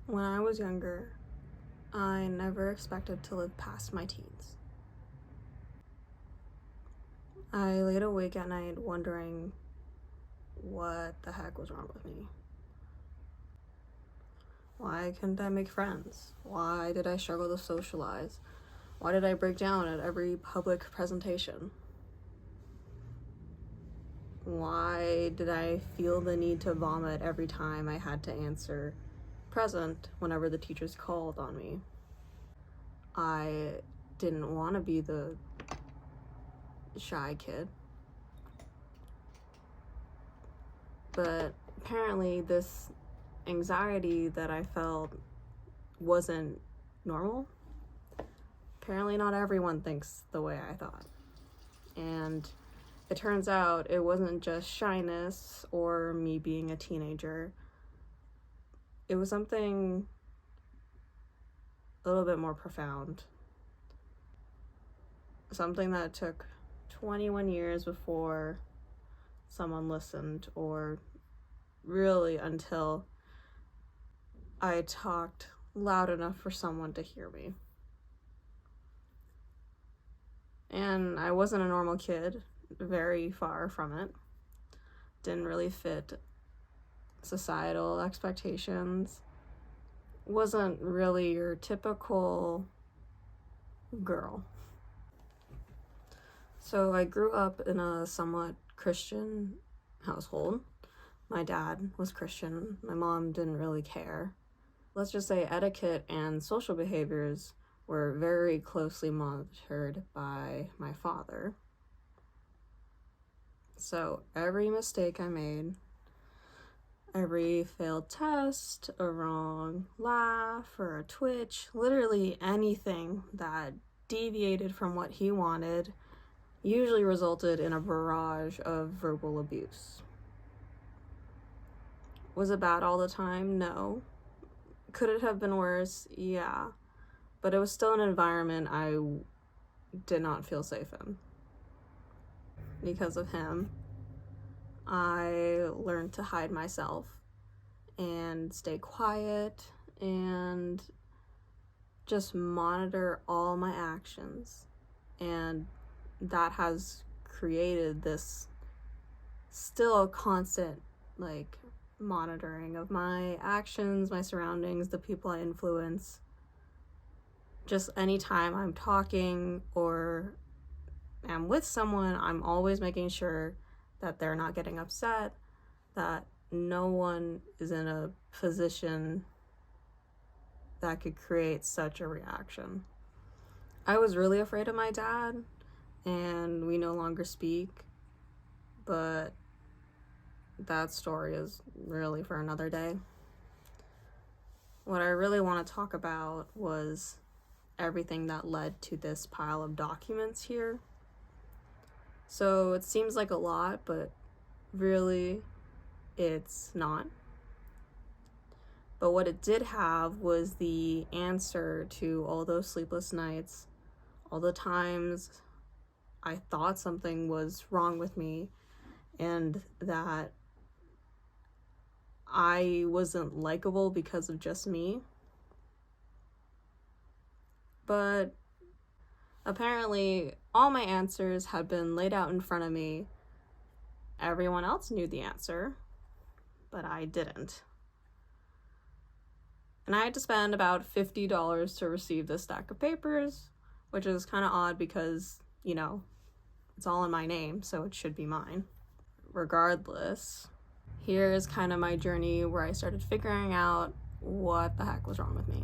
When I was younger, I never expected to live past my teens. I laid awake at night wondering what the heck was wrong with me. Why couldn't I make friends? Why did I struggle to socialize? Why did I break down at every public presentation? Why did I feel the need to vomit every time I had to answer present whenever the teachers called on me? I didn't want to be the shy kid. But apparently this anxiety that I felt wasn't normal. Apparently not everyone thinks the way I thought. And it turns out it wasn't just shyness or me being a teenager. It was something a little bit more profound. Something that took 21 years before someone listened, or really until I talked loud enough for someone to hear me. And I wasn't a normal kid, very far from it. Didn't really fit societal expectations. Wasn't really your typical girl. So I grew up in a somewhat Christian household. My dad was Christian. My mom didn't really care. Let's just say etiquette and social behaviors were very closely monitored by my father. So every mistake I made, every failed test, a wrong laugh, or a twitch, literally anything that deviated from what he wanted, usually resulted in a barrage of verbal abuse. Was it bad all the time? No. Could it have been worse? Yeah. But it was still an environment I did not feel safe in. Because of him, I learned to hide myself and stay quiet and just monitor all my actions. And that has created this still constant, monitoring of my actions, my surroundings, the people I influence. Just anytime I'm talking or am with someone, I'm always making sure that they're not getting upset, that no one is in a position that could create such a reaction. I was really afraid of my dad, and we no longer speak, but that story is really for another day. What I really want to talk about was everything that led to this pile of documents here. So it seems like a lot, but really it's not. But what it did have was the answer to all those sleepless nights, all the times I thought something was wrong with me and that I wasn't likable because of just me. But apparently all my answers had been laid out in front of me. Everyone else knew the answer, but I didn't. And I had to spend about $50 to receive this stack of papers, which is kind of odd because, it's all in my name, so it should be mine. Regardless, here's kind of my journey where I started figuring out what the heck was wrong with me.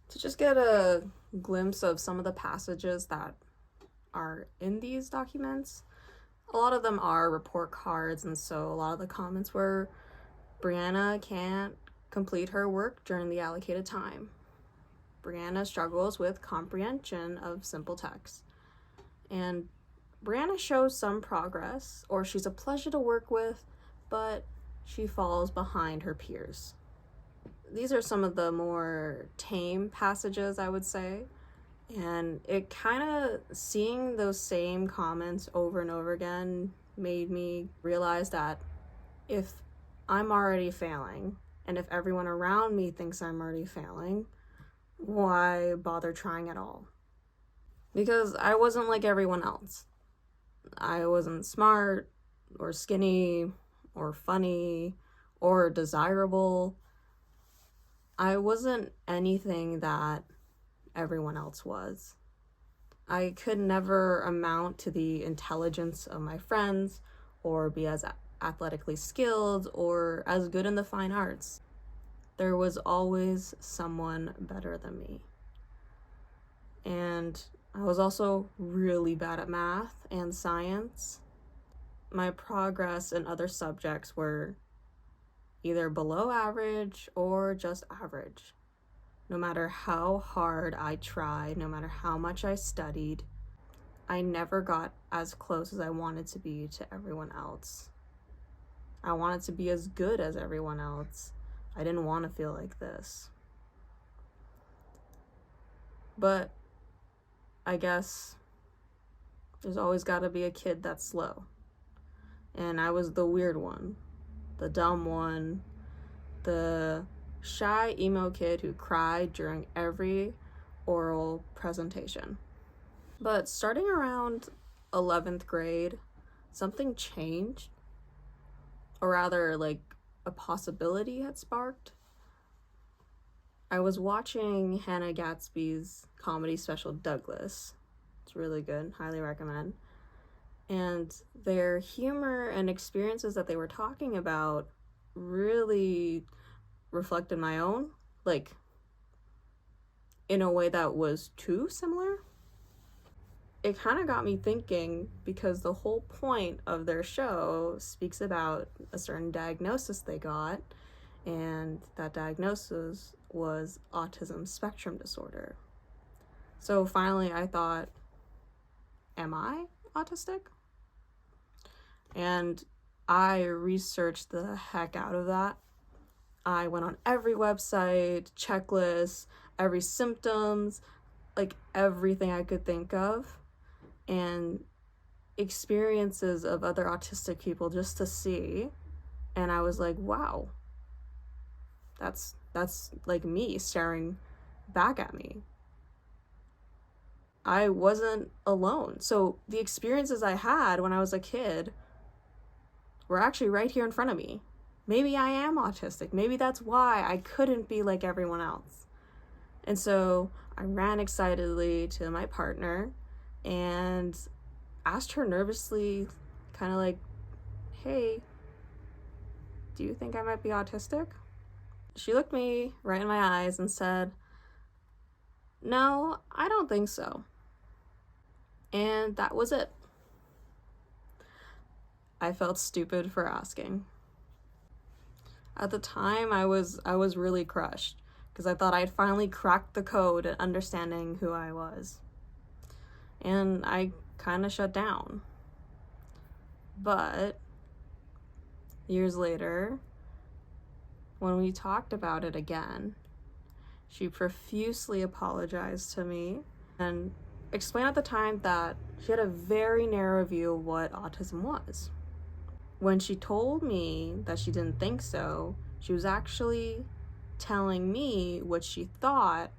To just get a glimpse of some of the passages that are in these documents, a lot of them are report cards, and so a lot of the comments were, Brianna can't complete her work during the allocated time. Brianna struggles with comprehension of simple text. And Brianna shows some progress, or she's a pleasure to work with, but she falls behind her peers. These are some of the more tame passages, I would say. And it kind of, seeing those same comments over and over again made me realize that if I'm already failing And if everyone around me thinks I'm already failing, why bother trying at all? Because I wasn't like everyone else. I wasn't smart or skinny or funny or desirable. I wasn't anything that everyone else was. I could never amount to the intelligence of my friends or be as athletically skilled or as good in the fine arts. There was always someone better than me. And I was also really bad at math and science. My progress in other subjects were either below average or just average. No matter how hard I tried, no matter how much I studied, I never got as close as I wanted to be to everyone else. I wanted to be as good as everyone else. I didn't want to feel like this. But I guess there's always got to be a kid that's slow. And I was the weird one, the dumb one, the shy emo kid who cried during every oral presentation. But starting around 11th grade, something changed. Or rather, like, a possibility had sparked. I was watching Hannah Gadsby's comedy special, Douglas. It's really good, highly recommend. And their humor and experiences that they were talking about really reflected my own, like, in a way that was too similar. It kind of got me thinking, because the whole point of their show speaks about a certain diagnosis they got, and that diagnosis was autism spectrum disorder. So finally I thought, am I autistic? And I researched the heck out of that. I went on every website, checklist, every symptoms, like everything I could think of, and experiences of other autistic people just to see. And I was like, wow, that's like me staring back at me. I wasn't alone. So the experiences I had when I was a kid were actually right here in front of me. Maybe I am autistic. Maybe that's why I couldn't be like everyone else. And so I ran excitedly to my partner and asked her nervously, kind of like, hey, do you think I might be autistic? She looked me right in my eyes and said, no, I don't think so. And that was it. I felt stupid for asking. At the time, I was really crushed because I thought I'd finally cracked the code at understanding who I was. And I kind of shut down. But years later, when we talked about it again, she profusely apologized to me and explained at the time that she had a very narrow view of what autism was. When she told me that she didn't think so, she was actually telling me what she thought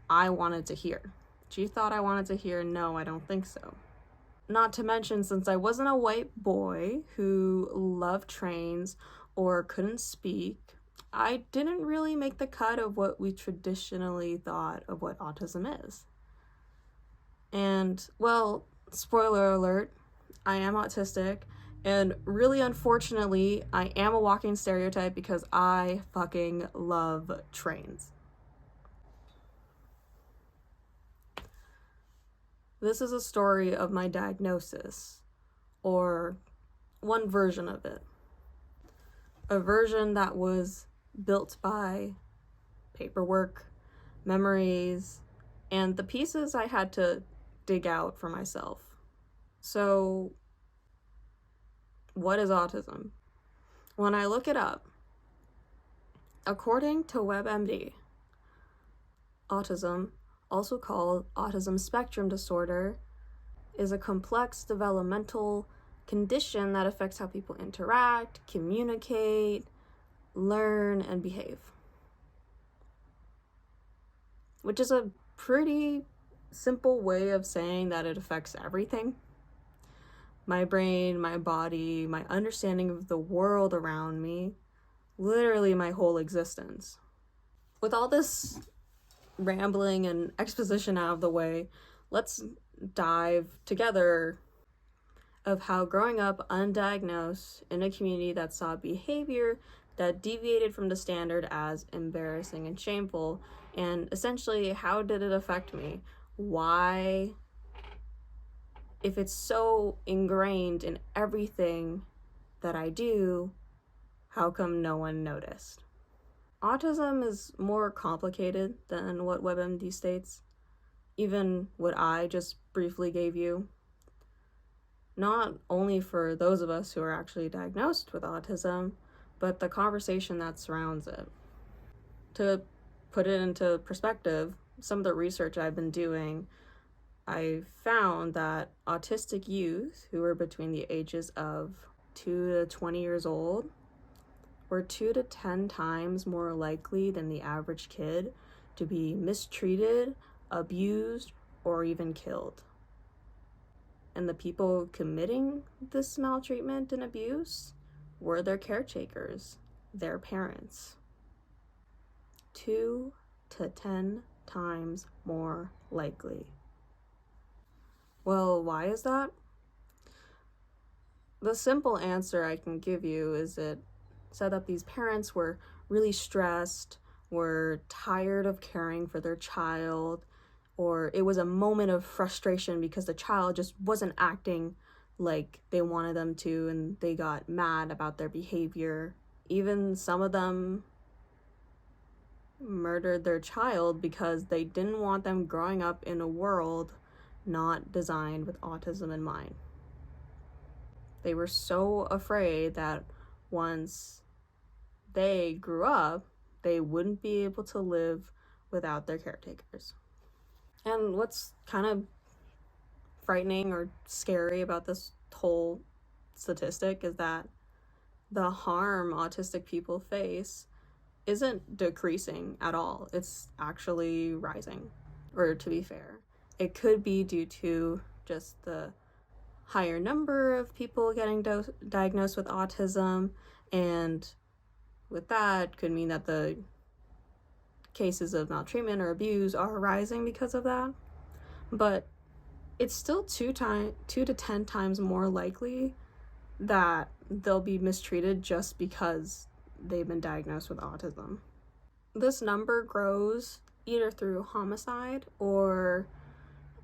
I wanted to hear. She thought I wanted to hear, no, I don't think so. Not to mention, since I wasn't a white boy who loved trains or couldn't speak, I didn't really make the cut of what we traditionally thought of what autism is. And, well, spoiler alert, I am autistic, and really unfortunately, I am a walking stereotype because I fucking love trains. This is a story of my diagnosis, or one version of it. A version that was built by paperwork, memories, and the pieces I had to dig out for myself. So, what is autism? When I look it up, according to WebMD, autism, also called autism spectrum disorder, is a complex developmental condition that affects how people interact, communicate, learn, and behave. Which is a pretty simple way of saying that it affects everything. My brain, my body, my understanding of the world around me, literally my whole existence. With all this rambling and exposition out of the way, let's dive together of how growing up undiagnosed in a community that saw behavior that deviated from the standard as embarrassing and shameful, and essentially how did it affect me? Why, if it's so ingrained in everything that I do, how come no one noticed? Autism is more complicated than what WebMD states, even what I just briefly gave you. Not only for those of us who are actually diagnosed with autism, but the conversation that surrounds it. To put it into perspective, some of the research I've been doing, I found that autistic youth who are between the ages of 2 to 20 years old were 2 to 10 times more likely than the average kid to be mistreated, abused, or even killed. And the people committing this maltreatment and abuse were their caretakers, their parents. 2 to 10 times more likely. Well, why is that? The simple answer I can give you is it said that these parents were really stressed, were tired of caring for their child, or it was a moment of frustration because the child just wasn't acting like they wanted them to and they got mad about their behavior. Even some of them murdered their child because they didn't want them growing up in a world not designed with autism in mind. They were so afraid that once they grew up, they wouldn't be able to live without their caretakers. And what's kind of frightening or scary about this whole statistic is that the harm autistic people face isn't decreasing at all. It's actually rising. Or to be fair, it could be due to just the higher number of people getting diagnosed with autism, and with that could mean that the cases of maltreatment or abuse are rising because of that. But it's still 2 to 10 times more likely that they'll be mistreated just because they've been diagnosed with autism. This number grows either through homicide, or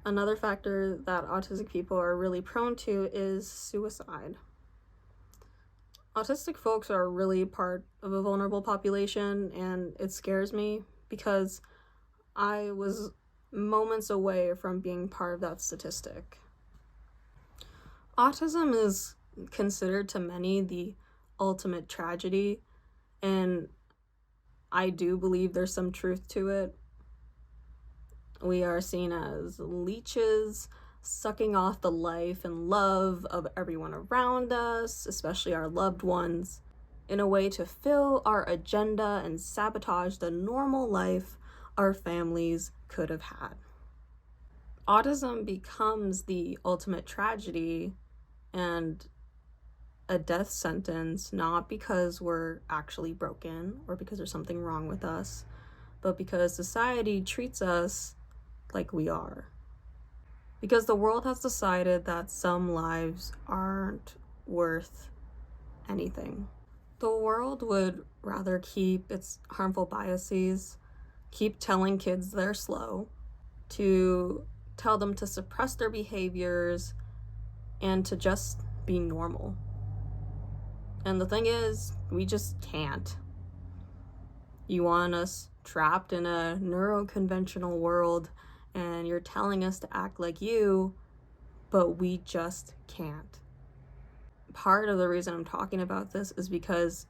another factor that autistic people are really prone to is suicide. Autistic folks are really part of a vulnerable population, and it scares me because I was moments away from being part of that statistic. Autism is considered to many the ultimate tragedy, and I do believe there's some truth to it. We are seen as leeches, sucking off the life and love of everyone around us, especially our loved ones, in a way to fill our agenda and sabotage the normal life our families could have had. Autism becomes the ultimate tragedy and a death sentence, not because we're actually broken or because there's something wrong with us, but because society treats us like we are. Because the world has decided that some lives aren't worth anything. The world would rather keep its harmful biases, keep telling kids they're slow, to tell them to suppress their behaviors, and to just be normal. And the thing is, we just can't. You want us trapped in a neuroconventional world, and you're telling us to act like you, but we just can't. Part of the reason I'm talking about this is because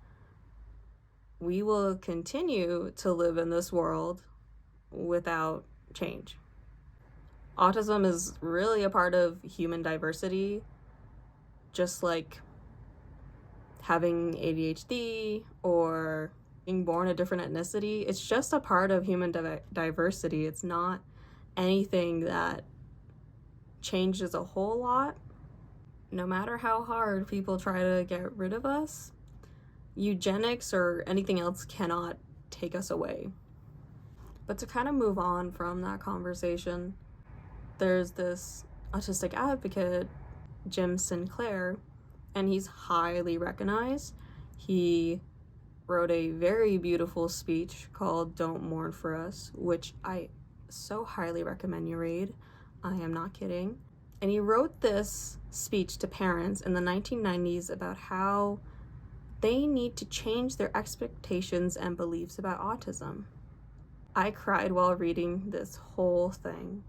we will continue to live in this world without change. Autism is really a part of human diversity, just like having ADHD or being born a different ethnicity. It's just a part of human diversity. It's not anything that changes a whole lot. No matter how hard people try to get rid of us, eugenics or anything else cannot take us away. But to kind of move on from that conversation, there's this autistic advocate, Jim Sinclair, and he's highly recognized. He wrote a very beautiful speech called Don't Mourn for Us, which I so highly recommend you read. I am not kidding. And he wrote this speech to parents in the 1990s about how they need to change their expectations and beliefs about autism. I cried while reading this whole thing.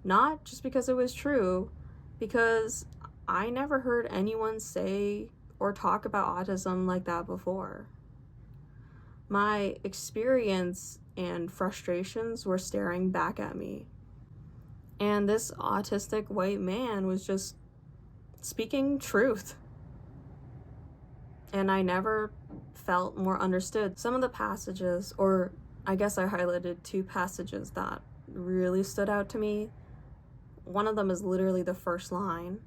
Not just because it was true, because I never heard anyone say or talk about autism like that before. My experience and frustrations were staring back at me. And this autistic white man was just speaking truth. And I never felt more understood. Some of the passages, or I guess I highlighted 2 passages that really stood out to me. One of them is literally the first line,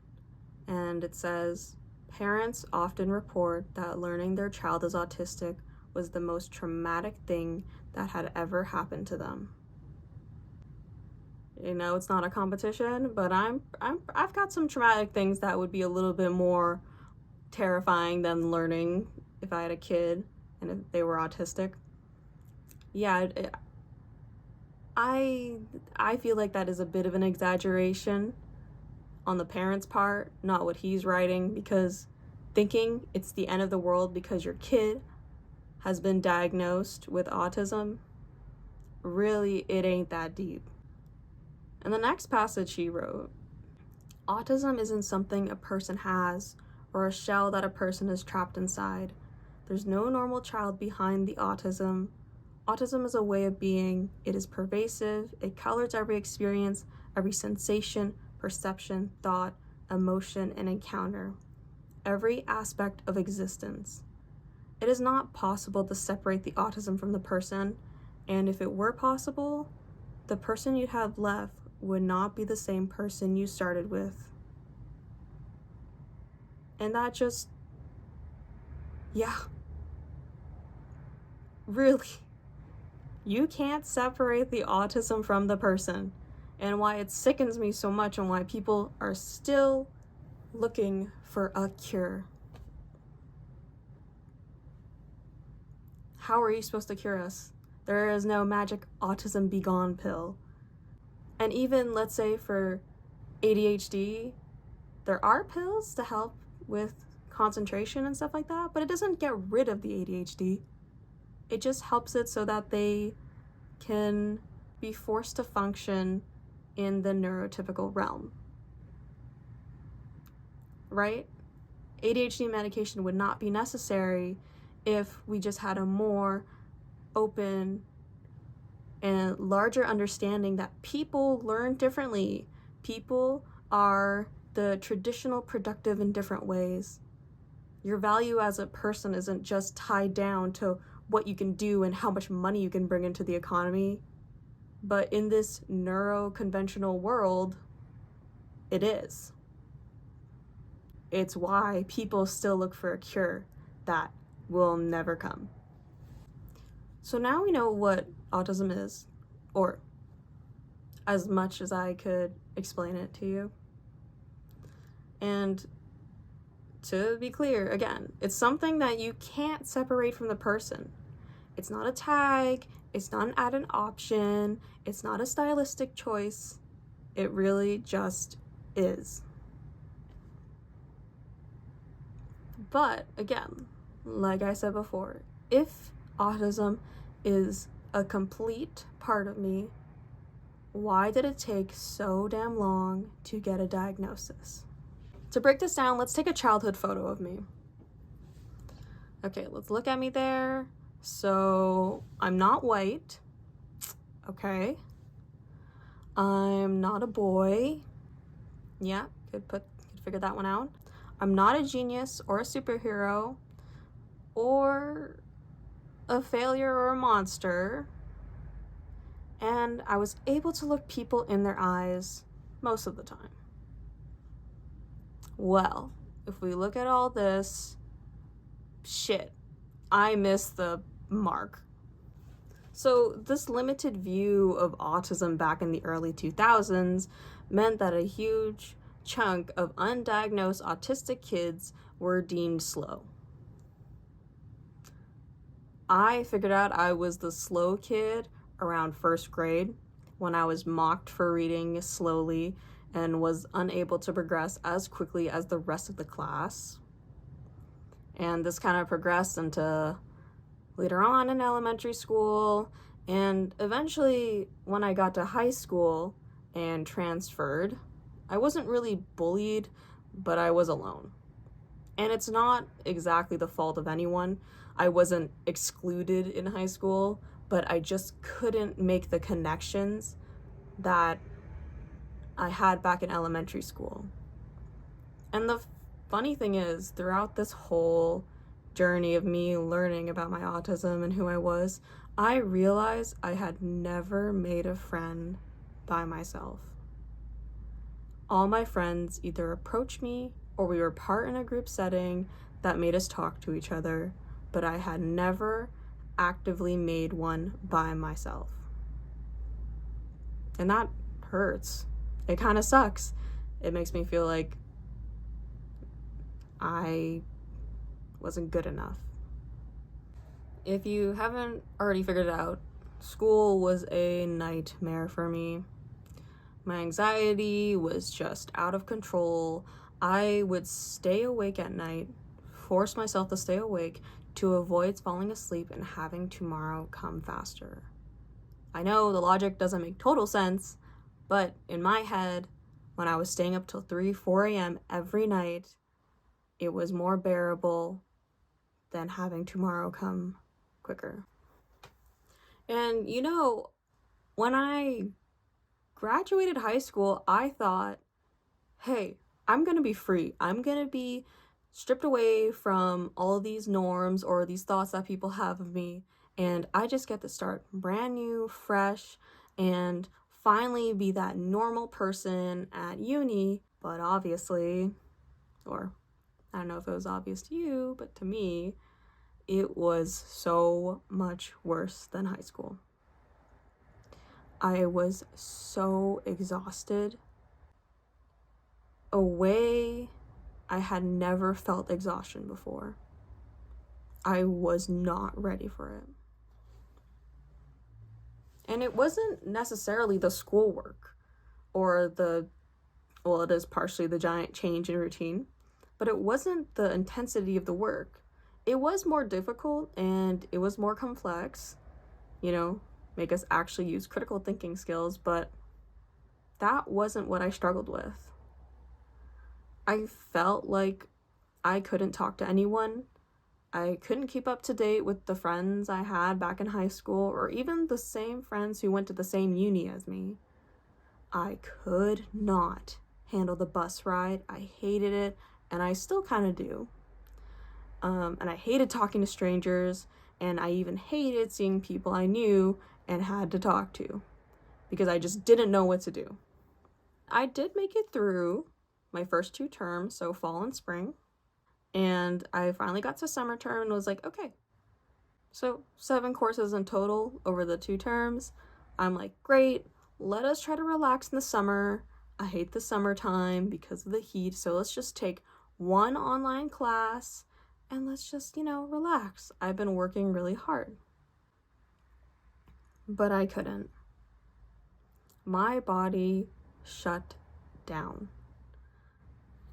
and it says, "Parents often report that learning their child is autistic was the most traumatic thing that had ever happened to them." You know, it's not a competition, but I've got some traumatic things that would be a little bit more terrifying than learning if I had a kid and if they were autistic. Yeah, I feel like that is a bit of an exaggeration on the parents' part, not what he's writing, because thinking it's the end of the world because your kid has been diagnosed with autism, really, it ain't that deep. And the next passage he wrote, "Autism isn't something a person has or a shell that a person is trapped inside. There's no normal child behind the autism. Autism is a way of being. It is pervasive. It colors every experience, every sensation, perception, thought, emotion, and encounter, every aspect of existence. It is not possible to separate the autism from the person, and if it were possible, the person you'd have left would not be the same person you started with." And that just, yeah. Really. You can't separate the autism from the person. And why it sickens me so much and why people are still looking for a cure. How are you supposed to cure us? There is no magic autism be gone pill. And even, let's say, for ADHD, there are pills to help with concentration and stuff like that, but it doesn't get rid of the ADHD. It just helps it so that they can be forced to function in the neurotypical realm. Right? ADHD medication would not be necessary if we just had a more open and larger understanding that people learn differently. People are the traditional productive in different ways. Your value as a person isn't just tied down to what you can do and how much money you can bring into the economy. But in this neuro-conventional world, it is. It's why people still look for a cure that will never come. So now we know what autism is, or as much as I could explain it to you. And to be clear, again, it's something that you can't separate from the person. It's not a tag, it's not an added option, it's not a stylistic choice. It really just is. But again, like I said before, if autism is a complete part of me, why did it take so damn long to get a diagnosis? To break this down, let's take a childhood photo of me. Okay, let's look at me there. So I'm not white. Okay. I'm not a boy. Yeah, could figure that one out. I'm not a genius or a superhero. or a failure or a monster, and I was able to look people in their eyes most of the time. Well, if we look at all this, shit, I missed the mark. So this limited view of autism back in the early 2000s meant that a huge chunk of undiagnosed autistic kids were deemed slow. I figured out I was the slow kid around first grade when I was mocked for reading slowly and was unable to progress as quickly as the rest of the class. And this kind of progressed into later on in elementary school, and eventually when I got to high school and transferred, I wasn't really bullied, but I was alone. And it's not exactly the fault of anyone. I wasn't excluded in high school, but I just couldn't make the connections that I had back in elementary school. And the funny thing is, throughout this whole journey of me learning about my autism and who I was, I realized I had never made a friend by myself. All my friends either approached me or we were part in a group setting that made us talk to each other, but I had never actively made one by myself. And that hurts. It kind of sucks. It makes me feel like I wasn't good enough. If you haven't already figured it out, school was a nightmare for me. My anxiety was just out of control. I would stay awake at night, force myself to stay awake to avoid falling asleep and having tomorrow come faster. I know the logic doesn't make total sense, but in my head, when I was staying up till 3, 4 a.m. every night, it was more bearable than having tomorrow come quicker. And you know, when I graduated high school, I thought, hey, I'm gonna be free. I'm gonna be stripped away from all these norms or these thoughts that people have of me, and I just get to start brand new, fresh, and finally be that normal person at uni. But obviously, or I don't know if it was obvious to you, but to me, it was so much worse than high school. I was so exhausted. A way I had never felt exhaustion before. I was not ready for it. And it wasn't necessarily the schoolwork or it is partially the giant change in routine, but it wasn't the intensity of the work. It was more difficult and it was more complex, make us actually use critical thinking skills, but that wasn't what I struggled with. I felt like I couldn't talk to anyone. I couldn't keep up to date with the friends I had back in high school, or even the same friends who went to the same uni as me. I could not handle the bus ride. I hated it, and I still kind of do. And I hated talking to strangers, and I even hated seeing people I knew and had to talk to, because I just didn't know what to do. I did make it through my first 2 terms, so fall and spring, and I finally got to summer term and was like, okay, so 7 courses in total over the 2 terms. I'm like, great, let us try to relax in the summer. I hate the summertime because of the heat, so let's just take 1 online class and let's just, relax. I've been working really hard. But I couldn't. My body shut down.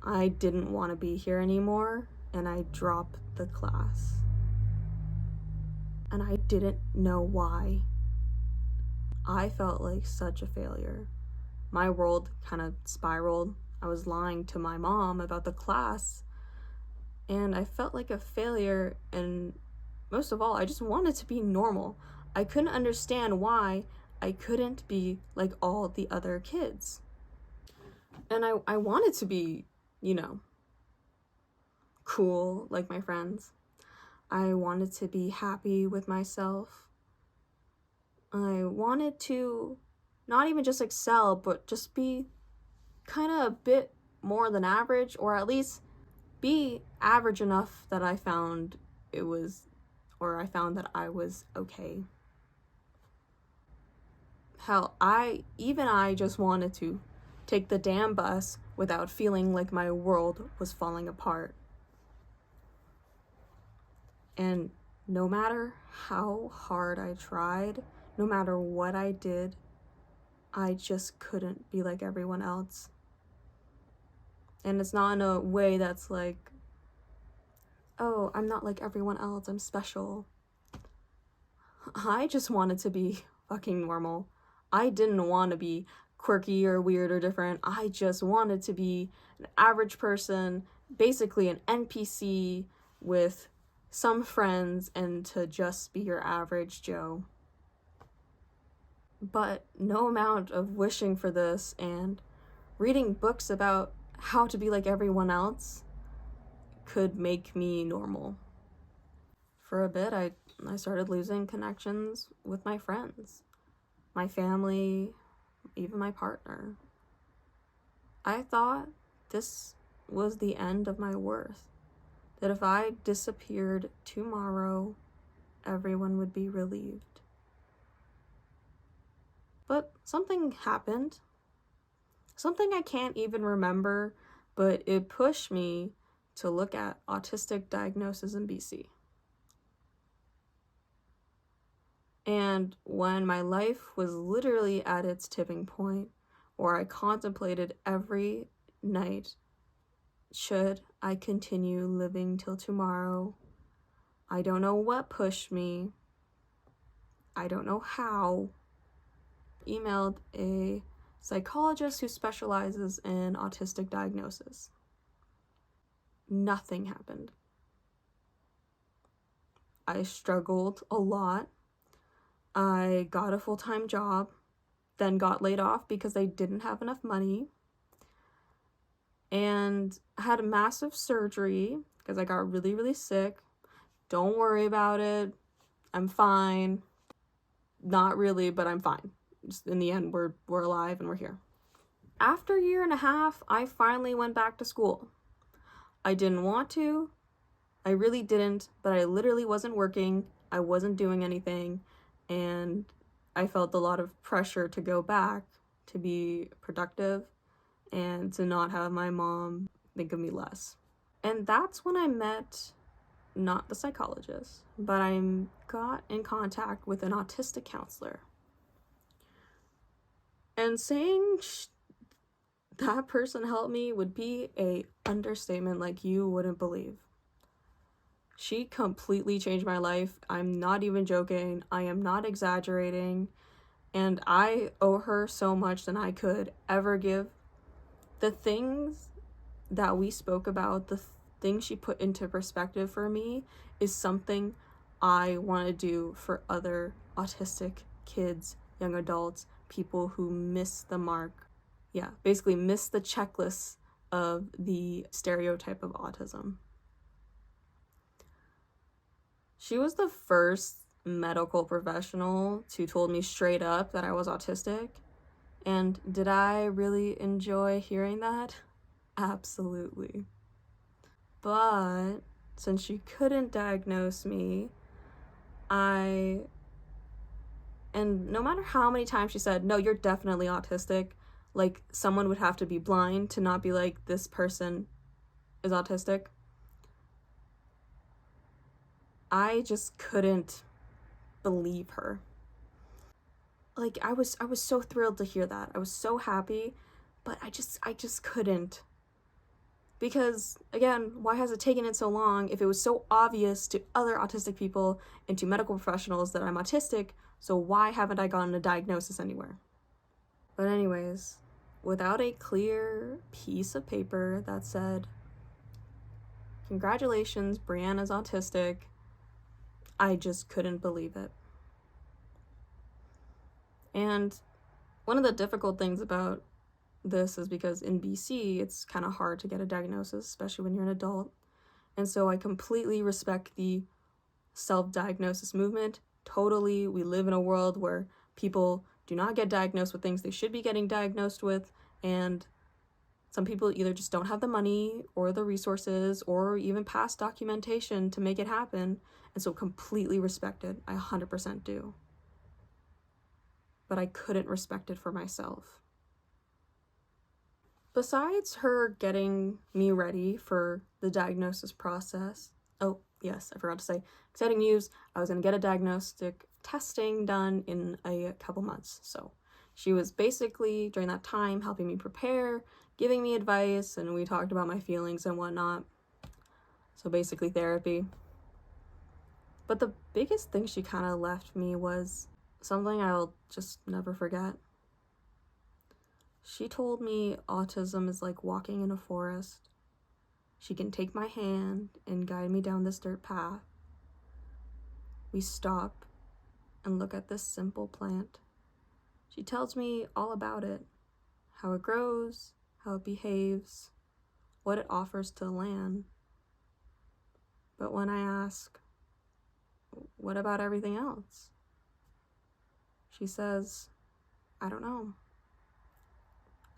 I didn't want to be here anymore, and I dropped the class. And I didn't know why. I felt like such a failure. My world kind of spiraled. I was lying to my mom about the class, and I felt like a failure, and most of all, I just wanted to be normal. I couldn't understand why I couldn't be like all the other kids. And I wanted to be, cool like my friends. I wanted to be happy with myself. I wanted to not even just excel, but just be kind of a bit more than average, or at least be average enough that I found that I was okay. Hell, I just wanted to take the damn bus without feeling like my world was falling apart. And no matter how hard I tried, no matter what I did, I just couldn't be like everyone else. And it's not in a way that's like, oh, I'm not like everyone else, I'm special. I just wanted to be fucking normal. I didn't want to be quirky or weird or different. I just wanted to be an average person, basically an NPC with some friends, and to just be your average Joe. But no amount of wishing for this and reading books about how to be like everyone else could make me normal. For a bit, I started losing connections with my friends, my family, even my partner. I thought this was the end of my worth, that if I disappeared tomorrow, everyone would be relieved. But something happened. Something I can't even remember, but it pushed me to look at autistic diagnosis in BC. And when my life was literally at its tipping point, where I contemplated every night, should I continue living till tomorrow? I don't know what pushed me. I don't know how. Emailed a psychologist who specializes in autistic diagnosis. Nothing happened. I struggled a lot. I got a full-time job, then got laid off because I didn't have enough money, and had a massive surgery because I got really, really sick. Don't worry about it. I'm fine. Not really, but I'm fine. Just in the end, we're alive and we're here. After a year and a half, I finally went back to school. I didn't want to. I really didn't, but I literally wasn't working. I wasn't doing anything, and I felt a lot of pressure to go back, to be productive, and to not have my mom think of me less. And that's when I met, not the psychologist, but I got in contact with an autistic counselor. And saying that person helped me would be an understatement like you wouldn't believe. She completely changed my life. I'm not even joking. I am not exaggerating. And I owe her so much than I could ever give. The things that we spoke about, the things she put into perspective for me, is something I want to do for other autistic kids, young adults, people who miss the mark. Yeah, basically miss the checklist of the stereotype of autism. She was the first medical professional to told me straight up that I was autistic. And did I really enjoy hearing that? Absolutely. But since she couldn't diagnose me, and no matter how many times she said, no, you're definitely autistic, like someone would have to be blind to not be like, this person is autistic. I just couldn't believe her. Like, I was so thrilled to hear that. I was so happy, but I just couldn't. Because, again, why has it taken it so long if it was so obvious to other autistic people and to medical professionals that I'm autistic, so why haven't I gotten a diagnosis anywhere? But anyways, without a clear piece of paper that said, congratulations, Brianna's autistic, I just couldn't believe it. And one of the difficult things about this is because in BC, it's kind of hard to get a diagnosis, especially when you're an adult. And so I completely respect the self-diagnosis movement. Totally, we live in a world where people do not get diagnosed with things they should be getting diagnosed with, and some people either just don't have the money or the resources or even past documentation to make it happen, and so completely respect it. I 100% do. But I couldn't respect it for myself. Besides her getting me ready for the diagnosis process, oh yes, I forgot to say, exciting news, I was going to get a diagnostic testing done in a couple months. So she was basically, during that time, helping me prepare, giving me advice, and we talked about my feelings and whatnot. So basically therapy. But the biggest thing she kind of left me was something I'll just never forget. She told me autism is like walking in a forest. She can take my hand and guide me down this dirt path. We stop and look at this simple plant. She tells me all about it, how it grows, how it behaves, what it offers to the land. But when I ask, what about everything else? She says, I don't know.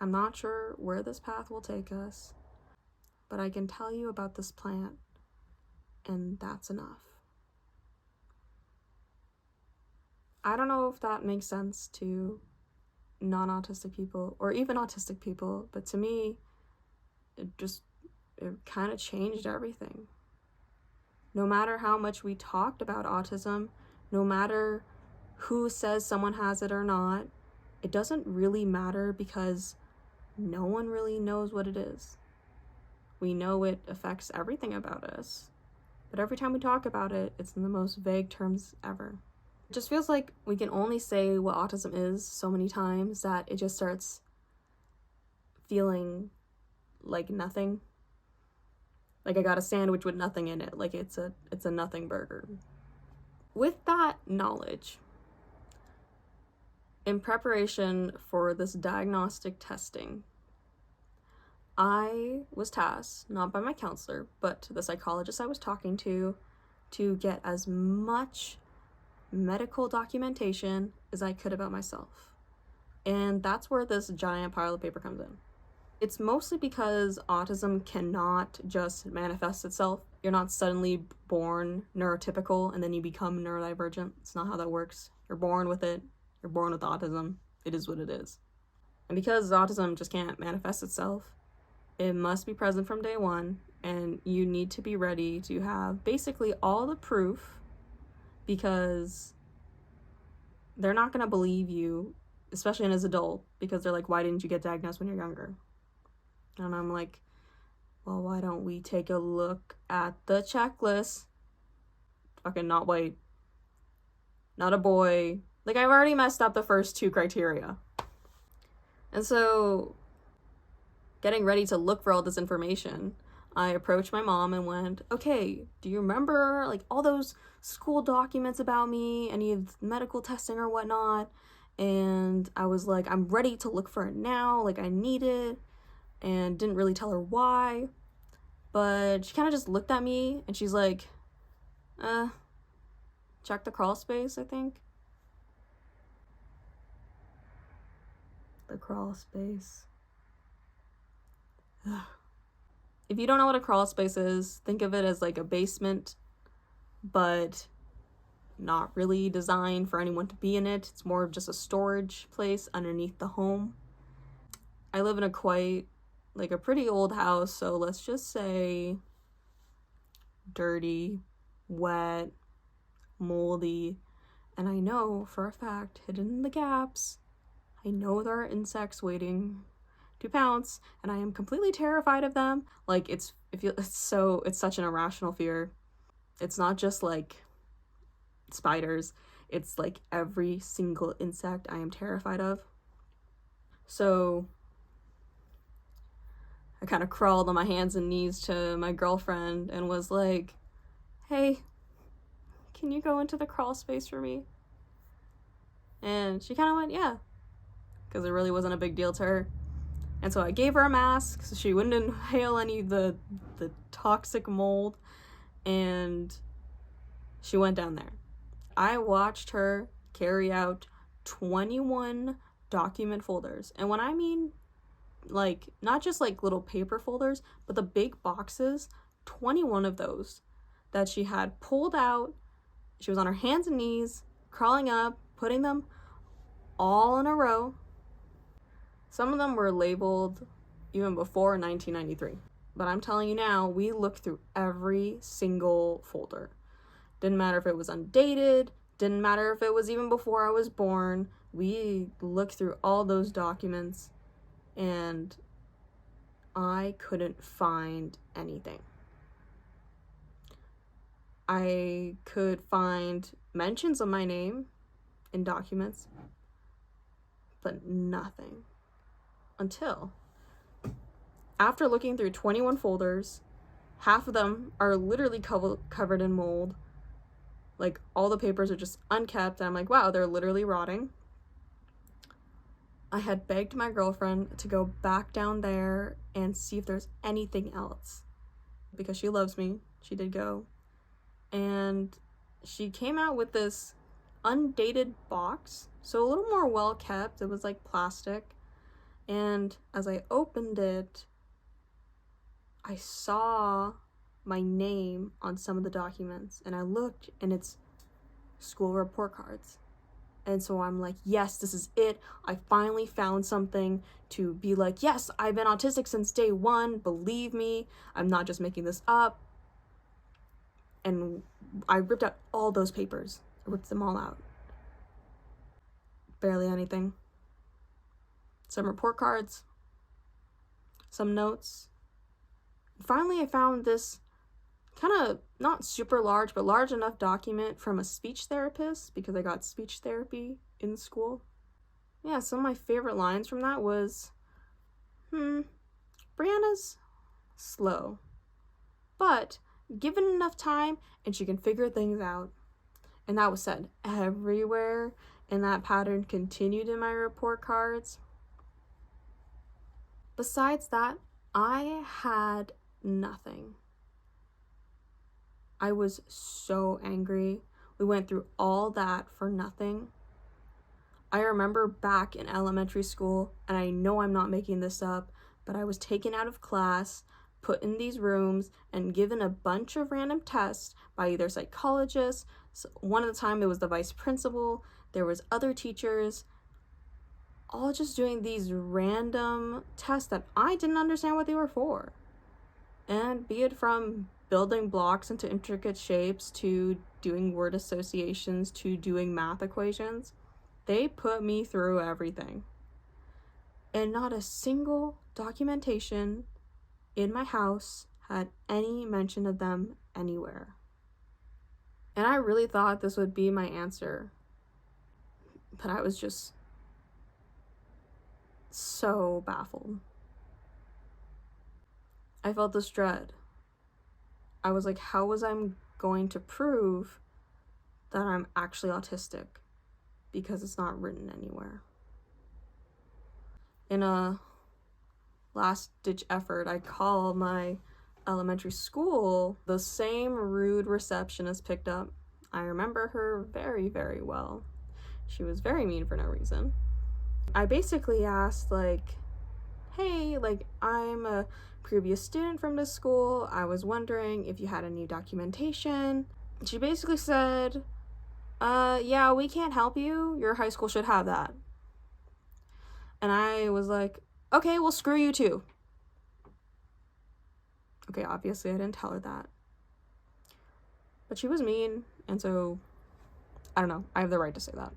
I'm not sure where this path will take us, but I can tell you about this plant, and that's enough. I don't know if that makes sense to non-autistic people or even autistic people, but to me, it kind of changed everything. No matter how much we talked about autism, no matter who says someone has it or not, it doesn't really matter because no one really knows what it is. We know it affects everything about us, but every time we talk about it, it's in the most vague terms ever. It just feels like we can only say what autism is so many times that it just starts feeling like nothing. Like I got a sandwich with nothing in it, like it's a nothing burger. With that knowledge, in preparation for this diagnostic testing, I was tasked, not by my counselor, but the psychologist I was talking to get as much medical documentation as I could about myself. And that's where this giant pile of paper comes in. It's mostly because autism cannot just manifest itself. You're not suddenly born neurotypical and then you become neurodivergent. It's not how that works. You're born with it. You're born with autism. It is what it is. And because autism just can't manifest itself, it must be present from day one, and you need to be ready to have basically all the proof, because they're not going to believe you, especially as an adult, because they're like, why didn't you get diagnosed when you're younger? And I'm like, well, why don't we take a look at the checklist? Fucking not white, not a boy. Like, I've already messed up the first two criteria. And so, getting ready to look for all this information, I approached my mom and went, okay, do you remember like all those school documents about me, any of the medical testing or whatnot? And I was like, I'm ready to look for it now, like I need it, and didn't really tell her why. But she kind of just looked at me and she's like, check the crawl space, I think. The crawl space. If you don't know what a crawl space is, think of it as like a basement, but not really designed for anyone to be in it. It's more of just a storage place underneath the home. I live in a pretty old house, so let's just say dirty, wet, moldy, and I know for a fact, hidden in the gaps, I know there are insects waiting to pounce, and I am completely terrified of them. Like, it's such an irrational fear. It's not just like spiders, it's like every single insect I am terrified of. So I kind of crawled on my hands and knees to my girlfriend and was like, hey, can you go into the crawl space for me? And she kind of went, yeah, because it really wasn't a big deal to her. And so I gave her a mask so she wouldn't inhale any of the toxic mold. And She went down there. I watched her carry out 21 document folders. And when I mean, like, not just like little paper folders, but the big boxes, 21 of those that she had pulled out. She was on her hands and knees, crawling up, putting them all in a row. Some of them were labeled even before 1993. But I'm telling you now, we looked through every single folder. Didn't matter if it was undated, didn't matter if it was even before I was born. We looked through all those documents and I couldn't find anything. I could find mentions of my name in documents, but nothing. Until after looking through 21 folders, half of them are literally covered in mold. Like, all the papers are just unkept, and I'm like, wow, they're literally rotting. I had begged my girlfriend to go back down there and see if there's anything else. Because she loves me, she did go. And she came out with this undated box, so a little more well kept. It was like plastic. And as I opened it, I saw my name on some of the documents, and I looked and it's school report cards. And so I'm like, yes, this is it. I finally found something to be like, yes, I've been autistic since day one. Believe me, I'm not just making this up. And I ripped out all those papers. I ripped them all out. Barely anything. Some report cards. Some notes. Finally, I found this kind of not super large, but large enough document from a speech therapist, because I got speech therapy in school. Yeah, some of my favorite lines from that was, Brianna's slow, but given enough time and she can figure things out. And that was said everywhere, and that pattern continued in my report cards. Besides that, I had nothing. I was so angry. We went through all that for nothing. I remember back in elementary school, and I know I'm not making this up, but I was taken out of class, put in these rooms, and given a bunch of random tests by either psychologists. So one of the time it was the vice principal, there was other teachers, all just doing these random tests that I didn't understand what they were for. And be it from building blocks into intricate shapes to doing word associations to doing math equations, they put me through everything. And not a single documentation in my house had any mention of them anywhere. And I really thought this would be my answer, but I was just so baffled. I felt this dread. I was like, how was I going to prove that I'm actually autistic? Because it's not written anywhere. In a last-ditch effort, I called my elementary school. The same rude receptionist picked up. I remember her very, very well. She was very mean for no reason. I basically asked, like, hey, like, I'm a previous student from this school. I was wondering if you had any documentation. She basically said, yeah, we can't help you. Your high school should have that. And I was like, okay, well, screw you too. Okay, obviously I didn't tell her that. But she was mean, and so, I don't know, I have the right to say that.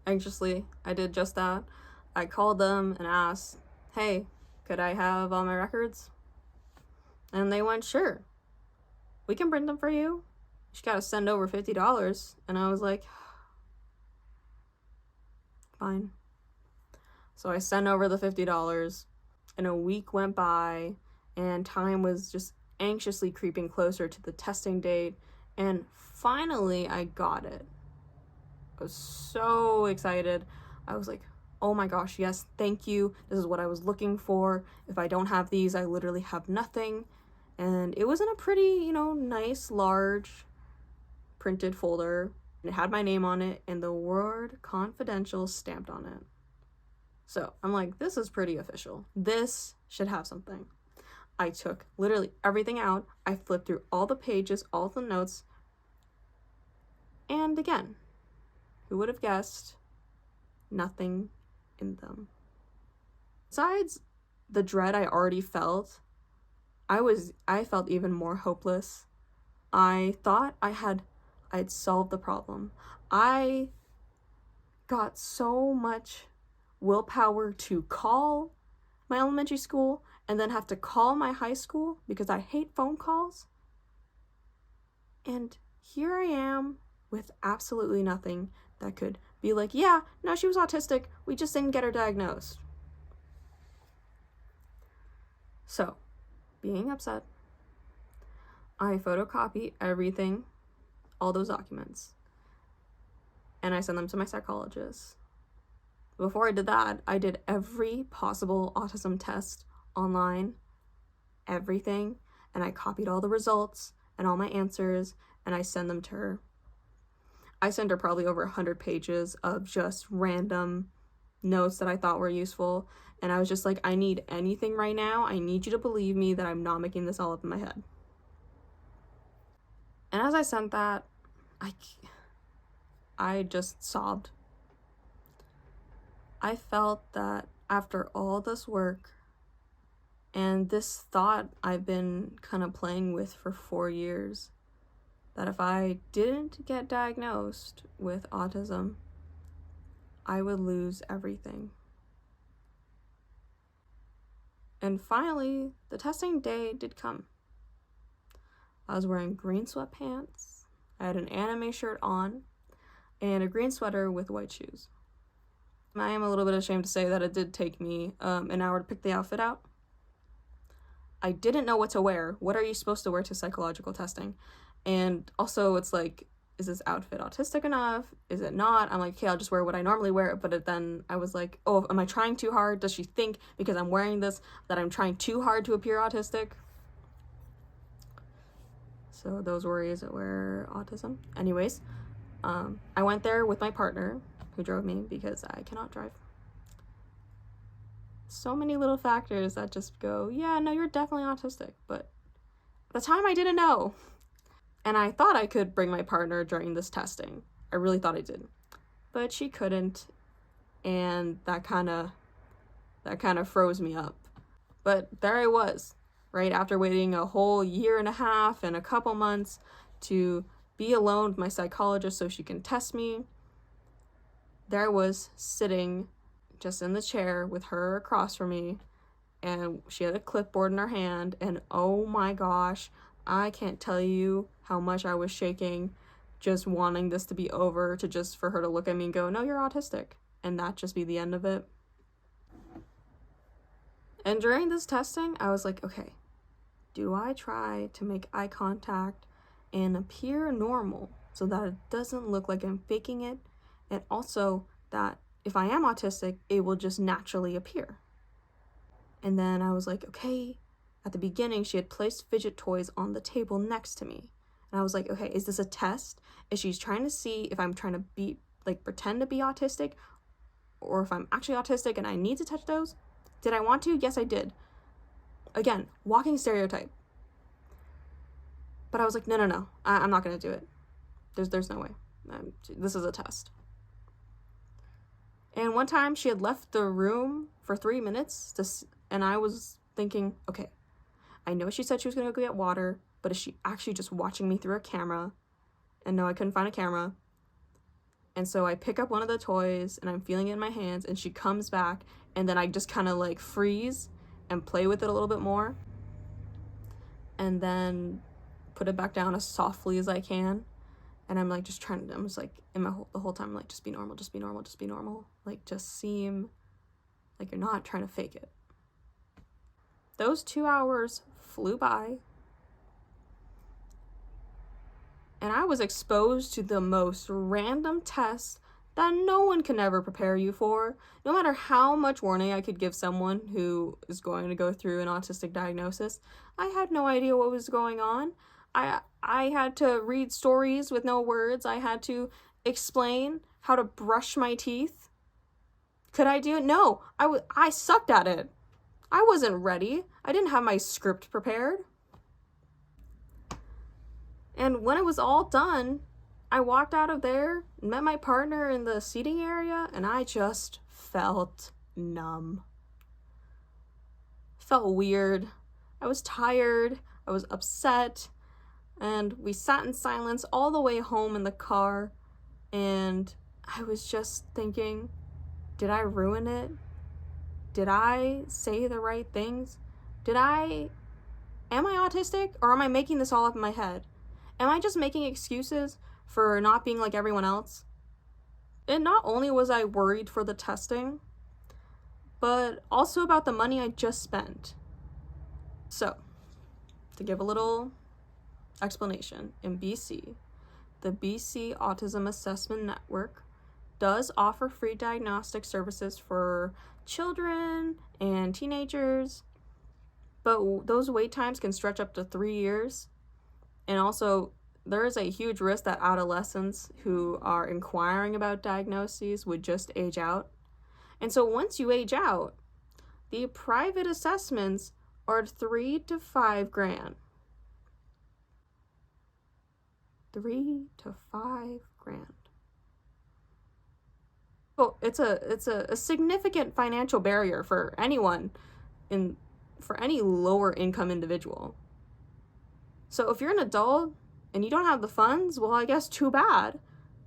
Anxiously, I did just that. I called them and asked, hey, could I have all my records? And they went, sure. We can print them for you. You just gotta send over $50. And I was like, fine. So I sent over the $50, and a week went by, and time was just anxiously creeping closer to the testing date, and finally I got it. I was so excited. I was like, oh my gosh, yes, thank you. This is what I was looking for. If I don't have these, I literally have nothing. And it was in a pretty, nice, large printed folder. It had my name on it and the word confidential stamped on it. So I'm like, this is pretty official. This should have something. I took literally everything out. I flipped through all the pages, all the notes. And again, who would have guessed? Nothing in them. Besides the dread I already felt, I felt even more hopeless. I thought I'd solved the problem. I got so much willpower to call my elementary school and then have to call my high school because I hate phone calls. And here I am with absolutely nothing that could be like, yeah, no, she was autistic. We just didn't get her diagnosed. So, being upset, I photocopy everything, all those documents, and I send them to my psychologist. Before I did that, I did every possible autism test online, everything, and I copied all the results and all my answers, and I send them to her. I sent her probably over 100 pages of just random notes that I thought were useful, and I was just like, I need anything right now. I need you to believe me that I'm not making this all up in my head. And as I sent that, I just sobbed. I felt that after all this work and this thought I've been kind of playing with for 4 years, that if I didn't get diagnosed with autism, I would lose everything. And finally, the testing day did come. I was wearing green sweatpants, I had an anime shirt on, and a green sweater with white shoes. I am a little bit ashamed to say that it did take me an hour to pick the outfit out. I didn't know what to wear. What are you supposed to wear to psychological testing? And also, it's like, is this outfit autistic enough? Is it not? I'm like, okay, I'll just wear what I normally wear. But then I was like, oh, am I trying too hard? Does she think because I'm wearing this that I'm trying too hard to appear autistic? So those worries were autism. Anyways, I went there with my partner who drove me because I cannot drive. So many little factors that just go, yeah, no, you're definitely autistic. But at the time I didn't know. And I thought I could bring my partner during this testing. I really thought I did. But she couldn't. And that kind of froze me up. But there I was, right after waiting a whole year and a half and a couple months to be alone with my psychologist so she can test me. There I was sitting just in the chair with her across from me, and she had a clipboard in her hand, and oh my gosh, I can't tell you how much I was shaking, just wanting this to be over, to just for her to look at me and go, no, you're autistic, and that just be the end of it. And during this testing, I was like, okay, do I try to make eye contact and appear normal so that it doesn't look like I'm faking it, and also that if I am autistic, it will just naturally appear. And then I was like, okay, at the beginning, she had placed fidget toys on the table next to me. And I was like, okay, is this a test? Is she trying to see if I'm trying to pretend to be autistic, or if I'm actually autistic and I need to touch those? Did I want to? Yes, I did. Again, walking stereotype. But I was like, no, I'm not going to do it. There's no way. This is a test. And one time she had left the room for 3 minutes and I was thinking, okay, I know she said she was going to go get water, but is she actually just watching me through a camera? And no, I couldn't find a camera. And so I pick up one of the toys and I'm feeling it in my hands, and she comes back, and then I just kind of like freeze and play with it a little bit more. And then put it back down as softly as I can. And I'm like just trying to, I'm just like the whole time, I'm like, just be normal, just be normal, just be normal. Like, just seem like you're not trying to fake it. Those 2 hours flew by. And I was exposed to the most random tests that no one can ever prepare you for. No matter how much warning I could give someone who is going to go through an autistic diagnosis, I had no idea what was going on. I had to read stories with no words. I had to explain how to brush my teeth. Could I do it? No, I sucked at it. I wasn't ready. I didn't have my script prepared. And when it was all done, I walked out of there, met my partner in the seating area, and I just felt numb. Felt weird. I was tired. I was upset. And we sat in silence all the way home in the car. And I was just thinking, did I ruin it? Did I say the right things? Am I autistic, or am I making this all up in my head? Am I just making excuses for not being like everyone else? And not only was I worried for the testing, but also about the money I just spent. So, to give a little explanation, in BC, the BC Autism Assessment Network does offer free diagnostic services for children and teenagers, but those wait times can stretch up to 3 years. And also, there is a huge risk that adolescents who are inquiring about diagnoses would just age out. And so once you age out, the private assessments are $3,000 to $5,000. $3,000 to $5,000. Well, it's a significant financial barrier for anyone, for any lower income individual. So if you're an adult and you don't have the funds, well, I guess too bad.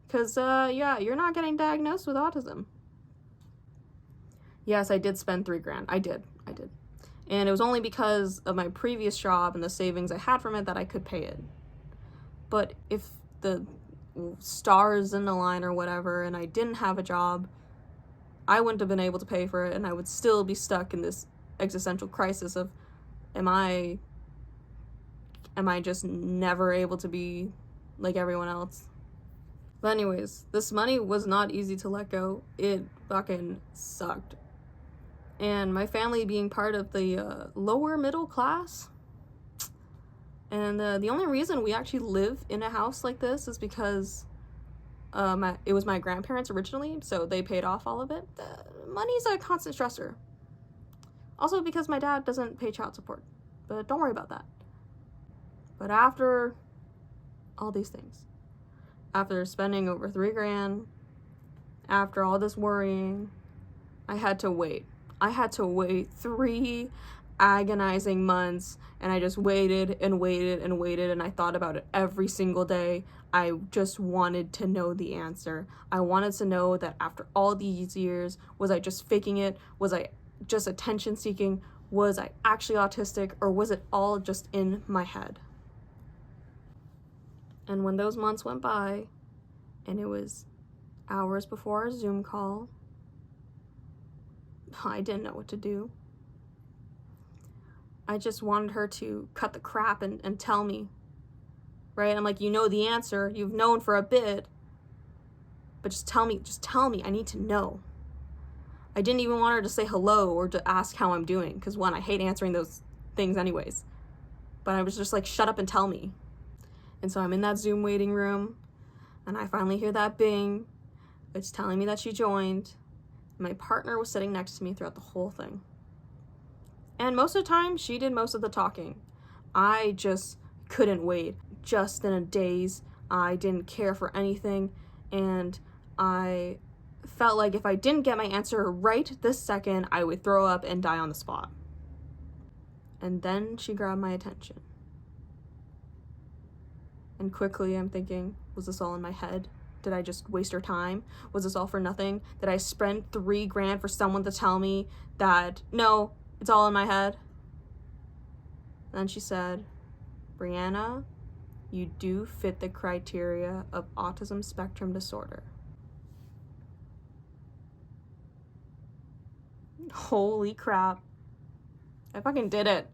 Because, you're not getting diagnosed with autism. Yes, I did spend $3,000. I did. And it was only because of my previous job and the savings I had from it that I could pay it. But if the stars didn't align or whatever, and I didn't have a job, I wouldn't have been able to pay for it, and I would still be stuck in this existential crisis of, am I just never able to be like everyone else? But anyways, this money was not easy to let go. It fucking sucked. And my family being part of the lower middle class, and the only reason we actually live in a house like this is because it was my grandparents originally, so they paid off all of it. Money's a constant stressor. Also because my dad doesn't pay child support, but don't worry about that. But after all these things, after spending over $3,000, after all this worrying, I had to wait. I had to wait 3 agonizing months, and I just waited and waited and waited, and I thought about it every single day. I just wanted to know the answer. I wanted to know that after all these years, was I just faking it? Was I just attention seeking? Was I actually autistic, or was it all just in my head? And when those months went by, and it was hours before our Zoom call, I didn't know what to do. I just wanted her to cut the crap and tell me, right? I'm like, you know the answer, you've known for a bit, but just tell me, I need to know. I didn't even want her to say hello or to ask how I'm doing, because one, I hate answering those things anyways. But I was just like, shut up and tell me. And so I'm in that Zoom waiting room, and I finally hear that bing. It's telling me that she joined. My partner was sitting next to me throughout the whole thing. And most of the time, she did most of the talking. I just couldn't wait. Just in a daze. I didn't care for anything. And I felt like if I didn't get my answer right this second, I would throw up and die on the spot. And then she grabbed my attention. And quickly I'm thinking, was this all in my head? Did I just waste her time? Was this all for nothing? Did I spend $3,000 for someone to tell me that, no, it's all in my head? Then she said, Brianna, you do fit the criteria of autism spectrum disorder. Holy crap. I fucking did it.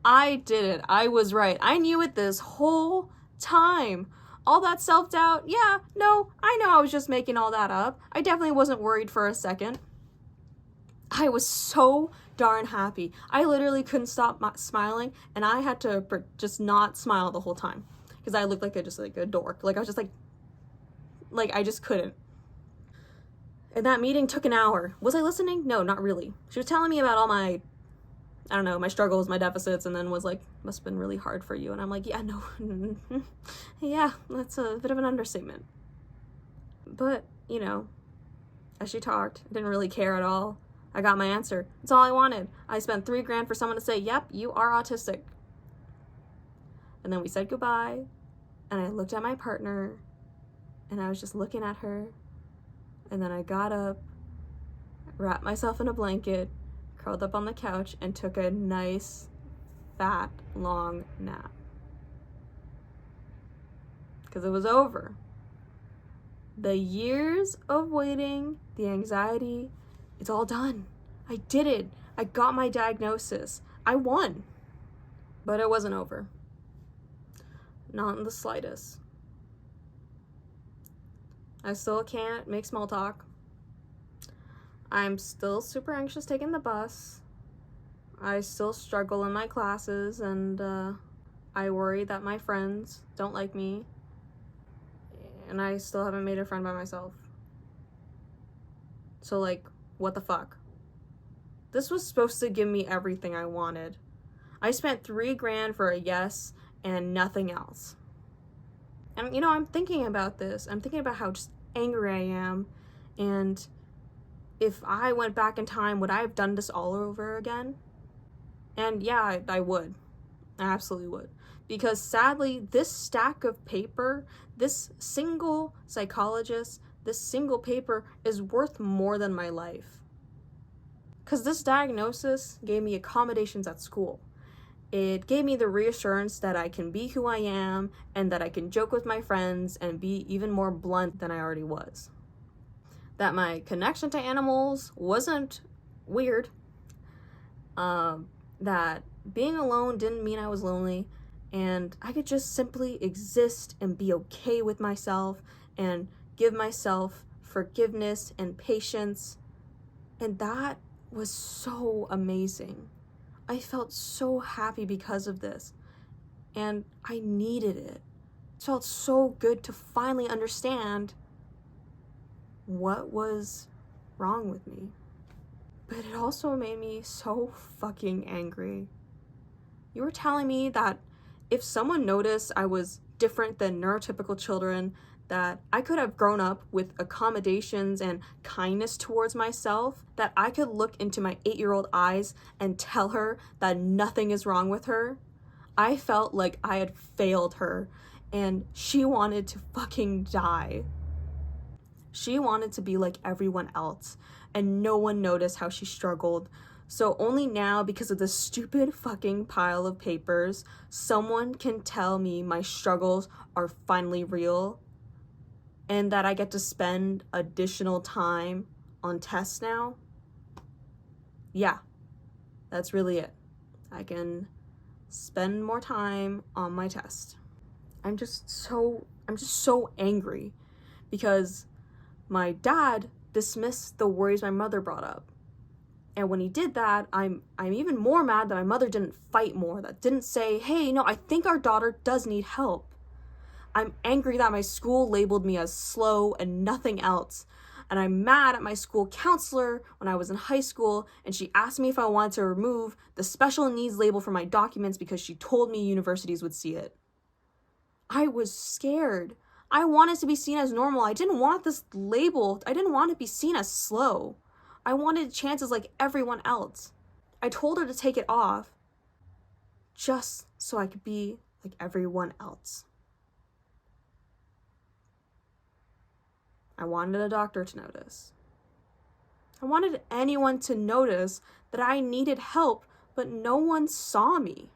I did it. I was right. I knew it this whole time. All that self-doubt, yeah, no, I know I was just making all that up. I definitely wasn't worried for a second. I was so darn happy. I literally couldn't stop smiling, and I had to just not smile the whole time because I looked like a dork. Like I was just like I just couldn't. And that meeting took an hour. Was I listening? No, not really. She was telling me about all my, I don't know, my struggles, my deficits, and then was like, must have been really hard for you. And I'm like, yeah, no, yeah, that's a bit of an understatement. But, as she talked, I didn't really care at all. I got my answer. That's all I wanted. I spent $3,000 for someone to say, yep, you are autistic. And then we said goodbye, and I looked at my partner, and I was just looking at her, and then I got up, wrapped myself in a blanket, curled up on the couch, and took a nice, fat, long nap. Because it was over. The years of waiting, the anxiety, it's all done. I did it. I got my diagnosis. I won. But it wasn't over. Not in the slightest. I still can't make small talk. I'm still super anxious taking the bus. I still struggle in my classes, and I worry that my friends don't like me. And I still haven't made a friend by myself. So, like, what the fuck? This was supposed to give me everything I wanted. I spent $3,000 for a yes and nothing else. And, I'm thinking about this. I'm thinking about how just angry I am. And if I went back in time, would I have done this all over again? And yeah, I would. I absolutely would. Because sadly, this stack of paper, this single psychologist, this single paper is worth more than my life. Because this diagnosis gave me accommodations at school. It gave me the reassurance that I can be who I am and that I can joke with my friends and be even more blunt than I already was. That my connection to animals wasn't weird. That being alone didn't mean I was lonely, and I could just simply exist and be okay with myself and give myself forgiveness and patience. And that was so amazing. I felt so happy because of this, and I needed it. It felt so good to finally understand what was wrong with me. But it also made me so fucking angry. You were telling me that if someone noticed I was different than neurotypical children, that I could have grown up with accommodations and kindness towards myself, that I could look into my 8-year-old eyes and tell her that nothing is wrong with her. I felt like I had failed her, and she wanted to fucking die. She wanted to be like everyone else, and no one noticed how she struggled. So only now, because of this stupid fucking pile of papers, someone can tell me my struggles are finally real and that I get to spend additional time on tests now. Yeah, that's really it. I can spend more time on my test. I'm just so angry because my dad dismissed the worries my mother brought up. And when he did that, I'm even more mad that my mother didn't fight more, that didn't say, hey, no, I think our daughter does need help. I'm angry that my school labeled me as slow and nothing else. And I'm mad at my school counselor when I was in high school, and she asked me if I wanted to remove the special needs label from my documents because she told me universities would see it. I was scared. I wanted to be seen as normal. I didn't want this label. I didn't want to be seen as slow. I wanted chances like everyone else. I told her to take it off just so I could be like everyone else. I wanted a doctor to notice. I wanted anyone to notice that I needed help, but no one saw me.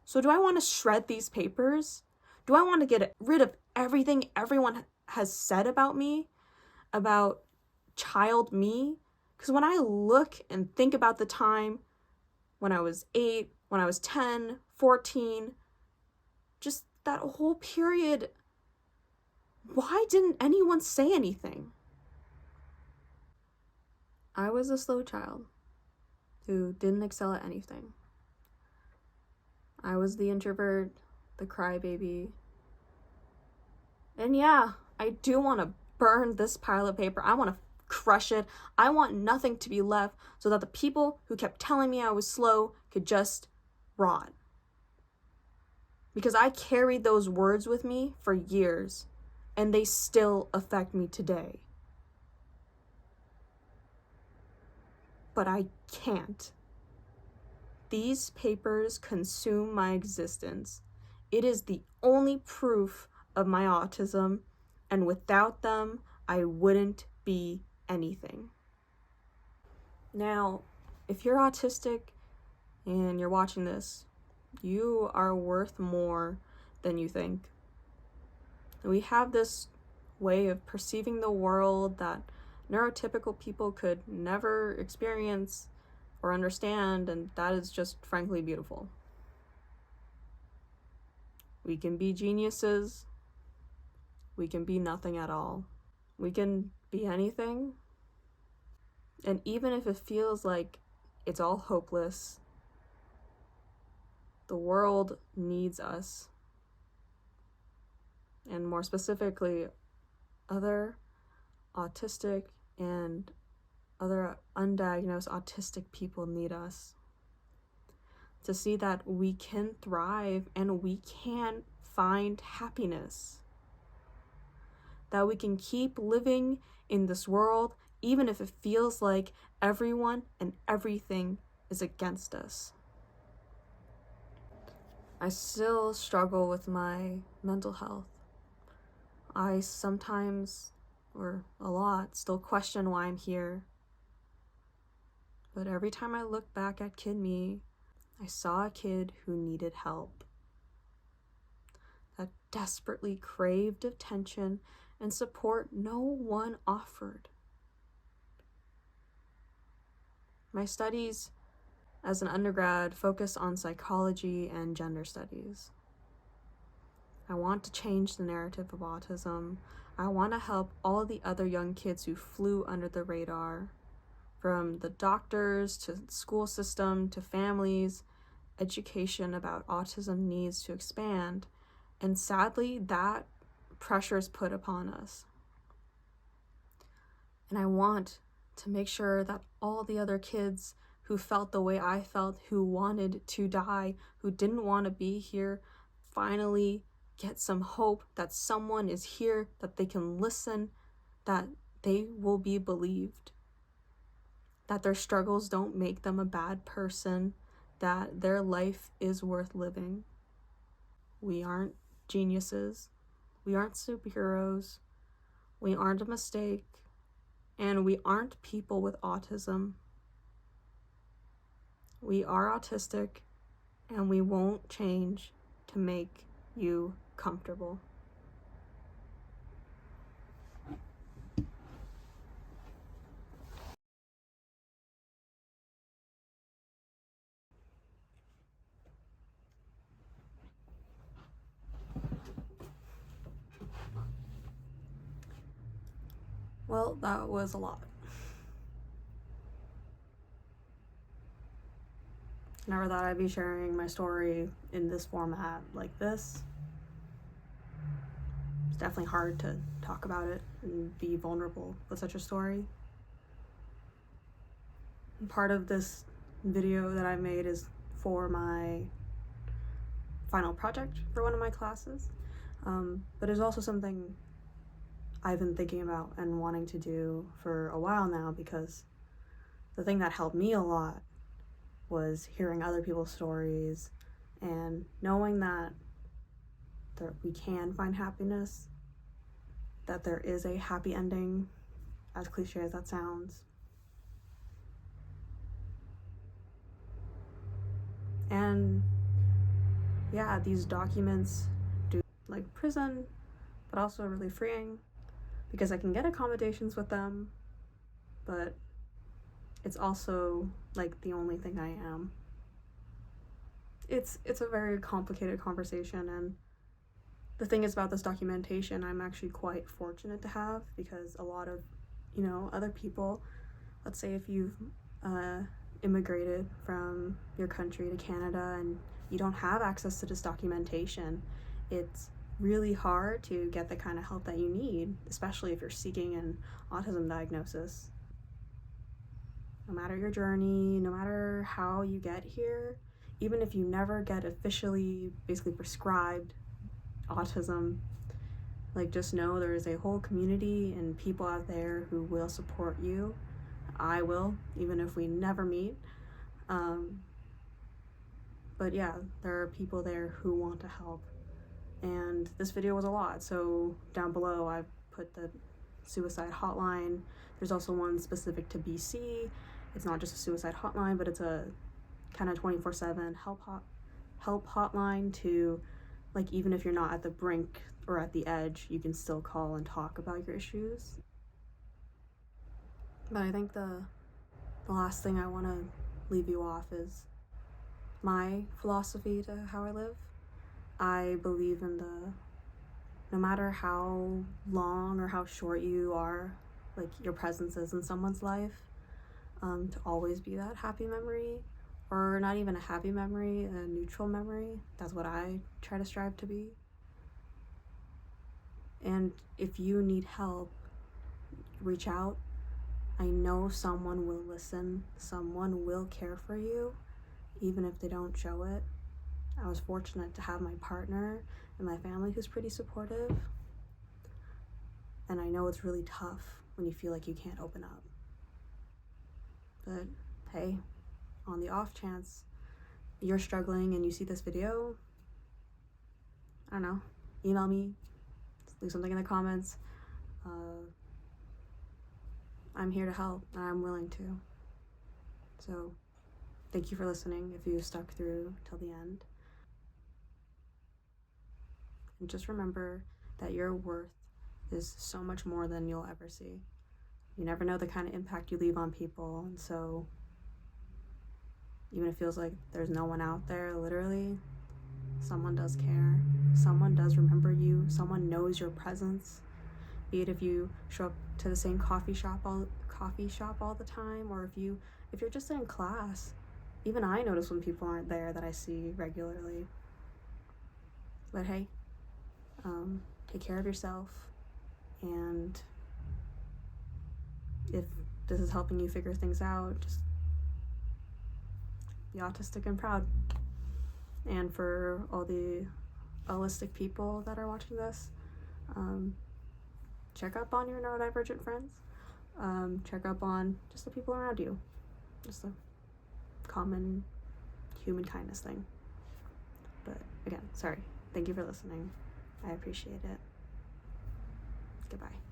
So do I want to shred these papers? Do I want to get rid of everything everyone has said about me, about child me? Because when I look and think about the time when I was 8, when I was 10, 14, just that whole period, why didn't anyone say anything? I was a slow child who didn't excel at anything. I was the introvert, the crybaby. And yeah, I do want to burn this pile of paper. I want to crush it. I want nothing to be left so that the people who kept telling me I was slow could just rot. Because I carried those words with me for years, and they still affect me today. But I can't. These papers consume my existence. It is the only proof of my autism, and without them, I wouldn't be anything. Now, if you're autistic and you're watching this, you are worth more than you think. We have this way of perceiving the world that neurotypical people could never experience or understand, and that is just frankly beautiful. We can be geniuses. We can be nothing at all. We can be anything. And even if it feels like it's all hopeless, the world needs us. And more specifically, other autistic and other undiagnosed autistic people need us to see that we can thrive and we can find happiness, that we can keep living in this world even if it feels like everyone and everything is against us. I still struggle with my mental health. I sometimes, or a lot, still question why I'm here. But every time I look back at Kid Me, I saw a kid who needed help, that desperately craved attention and support no one offered. My studies as an undergrad focus on psychology and gender studies. I want to change the narrative of autism. I want to help all the other young kids who flew under the radar, from the doctors to the school system to families. Education about autism needs to expand, and sadly, that pressure is put upon us. And I want to make sure that all the other kids who felt the way I felt, who wanted to die, who didn't want to be here, finally get some hope that someone is here, that they can listen, that they will be believed, that their struggles don't make them a bad person, that their life is worth living. We aren't geniuses. We aren't superheroes. We aren't a mistake. And we aren't people with autism. We are autistic, and we won't change to make you comfortable. Well, that was a lot. Never thought I'd be sharing my story in this format like this. It's definitely hard to talk about it and be vulnerable with such a story. And part of this video that I made is for my final project for one of my classes, but it's also something I've been thinking about and wanting to do for a while now, because the thing that helped me a lot was hearing other people's stories and knowing that we can find happiness, that there is a happy ending, as cliche as that sounds. And yeah, these documents do like prison, but also really freeing, because I can get accommodations with them, but it's also like the only thing I am. It's a very complicated conversation, and the thing is about this documentation, I'm actually quite fortunate to have, because a lot of, other people let's say if you've immigrated from your country to Canada and you don't have access to this documentation, it's really hard to get the kind of help that you need, especially if you're seeking an autism diagnosis. No matter your journey, no matter how you get here, even if you never get officially basically prescribed autism, like, just know there is a whole community and people out there who will support you. I will, even if we never meet. But yeah, there are people there who want to help. And this video was a lot, so down below I've put the suicide hotline. There's also one specific to BC. It's not just a suicide hotline, but it's a kind of 24/7 help hotline to, like, even if you're not at the brink or at the edge, you can still call and talk about your issues. But I think the last thing I want to leave you off is my philosophy to how I live. I believe in no matter how long or how short you are, like, your presence is in someone's life, to always be that happy memory, or not even a happy memory, a neutral memory. That's what I try to strive to be. And if you need help, reach out. I know someone will listen, someone will care for you, even if they don't show it. I was fortunate to have my partner and my family who's pretty supportive. And I know it's really tough when you feel like you can't open up. But hey, on the off chance you're struggling and you see this video, I don't know, email me, leave something in the comments. I'm here to help, and I'm willing to. So thank you for listening if you stuck through till the end. And just remember that your worth is so much more than you'll ever see. You never know the kind of impact you leave on people, and so even if it feels like there's no one out there, literally, someone does care. Someone does remember you. Someone knows your presence. Be it if you show up to the same coffee shop all the time, or if you're just in class. Even I notice when people aren't there that I see regularly. But hey, take care of yourself, and if this is helping you figure things out, just be autistic and proud. And for all the allistic people that are watching this, check up on your neurodivergent friends. Check up on just the people around you. Just a common human kindness thing. But again, sorry. Thank you for listening. I appreciate it. Goodbye.